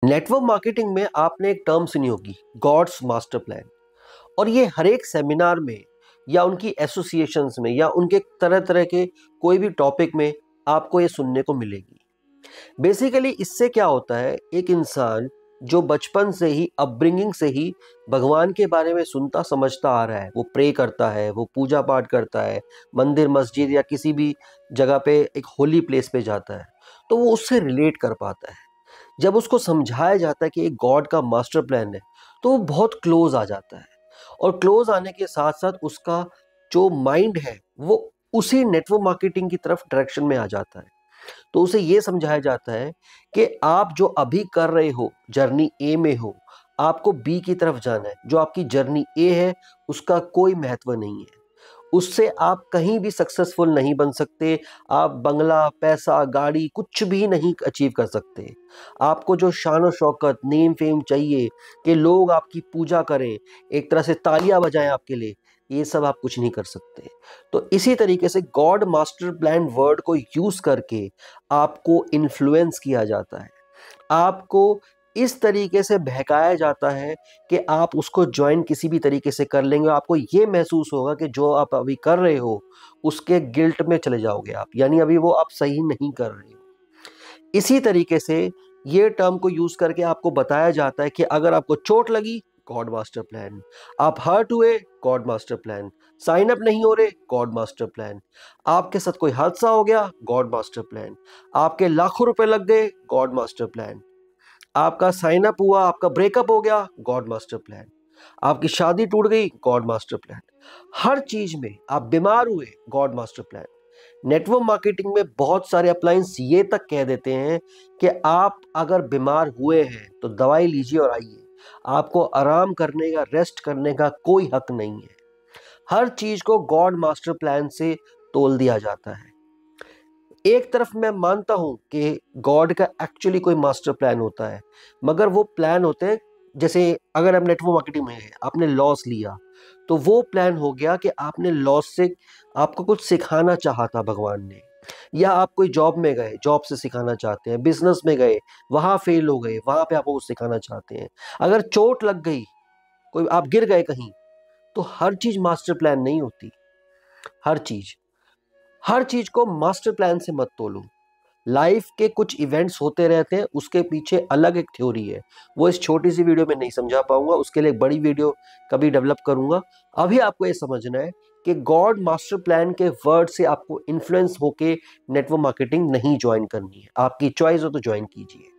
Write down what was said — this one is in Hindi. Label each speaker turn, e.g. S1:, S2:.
S1: नेटवर्क मार्केटिंग में आपने एक टर्म सुनी होगी, गॉड्स मास्टर प्लान। और ये हर एक सेमिनार में या उनकी एसोसिएशंस में या उनके तरह तरह के कोई भी टॉपिक में आपको ये सुनने को मिलेगी। बेसिकली इससे क्या होता है, एक इंसान जो बचपन से ही, अपब्रिंगिंग से ही भगवान के बारे में सुनता समझता आ रहा है, वो प्रे करता है, वो पूजा पाठ करता है, मंदिर मस्जिद या किसी भी जगह पे एक होली प्लेस पे जाता है, तो वो उससे रिलेट कर पाता है। जब उसको समझाया जाता है कि एक गॉड का मास्टर प्लान है, तो वो बहुत क्लोज आ जाता है। और क्लोज आने के साथ साथ उसका जो माइंड है वो उसी नेटवर्क मार्केटिंग की तरफ डायरेक्शन में आ जाता है। तो उसे ये समझाया जाता है कि आप जो अभी कर रहे हो, जर्नी ए में हो, आपको बी की तरफ जाना है। जो आपकी जर्नी ए है उसका कोई महत्व नहीं है, उससे आप कहीं भी सक्सेसफुल नहीं बन सकते। आप बंगला, पैसा, गाड़ी कुछ भी नहीं अचीव कर सकते। आपको जो शान और शौकत, नेम फेम चाहिए कि लोग आपकी पूजा करें, एक तरह से तालियां बजाएं आपके लिए, ये सब आप कुछ नहीं कर सकते। तो इसी तरीके से गॉड मास्टर प्लान वर्ड को यूज करके आपको इन्फ्लुएंस किया जाता है, आपको इस तरीके से बहकाया जाता है कि आप उसको ज्वाइन किसी भी तरीके से कर लेंगे। आपको ये महसूस होगा कि जो आप अभी कर रहे हो उसके गिल्ट में चले जाओगे आप, यानी अभी वो आप सही नहीं कर रहे हो। इसी तरीके से ये टर्म को यूज करके आपको बताया जाता है कि अगर आपको चोट लगी, गॉड मास्टर प्लान। आप हर्ट हुए, God master plan. Sign up नहीं हो रहे, गॉड मास्टर प्लान। आपके साथ कोई हादसा हो गया, गॉड मास्टर प्लान। आपके लाखों रुपए लग गए, गॉड मास्टर प्लान। आपका साइन अप हुआ, आपका ब्रेकअप हो गया, गॉड मास्टर प्लान। आपकी शादी टूट गई, गॉड मास्टर प्लान। हर चीज में आप बीमार हुए, God master plan. Network marketing में बहुत सारे अप्लायंस ये तक कह देते हैं कि आप अगर बीमार हुए हैं तो दवाई लीजिए और आइए। आपको आराम करने का, रेस्ट करने का कोई हक नहीं है। हर चीज को गॉड मास्टर प्लान से तोल दिया जाता है। एक तरफ मैं मानता हूं कि गॉड का एक्चुअली कोई मास्टर प्लान होता है, मगर वो प्लान होते हैं, जैसे अगर आप नेटवर्क मार्केटिंग में है, आपने लॉस लिया, तो वो प्लान हो गया कि आपने लॉस से आपको कुछ सिखाना चाहा था भगवान ने। या आप कोई जॉब में गए, जॉब से सिखाना चाहते हैं, बिजनेस में गए, वहां फेल हो गए, वहां पे आपको कुछ सिखाना चाहते हैं। अगर चोट लग गई, कोई आप गिर गए कहीं, तो हर चीज मास्टर प्लान नहीं होती। हर चीज हर चीज को मास्टर प्लान से मत तोलो। लाइफ के कुछ इवेंट्स होते रहते हैं, उसके पीछे अलग एक थ्योरी है। वो इस छोटी सी वीडियो में नहीं समझा पाऊंगा, उसके लिए एक बड़ी वीडियो कभी डेवलप करूंगा। अभी आपको ये समझना है कि गॉड मास्टर प्लान के वर्ड से आपको इन्फ्लुएंस होके नेटवर्क मार्केटिंग नहीं ज्वाइन करनी है। आपकी चॉइस हो तो ज्वाइन कीजिए।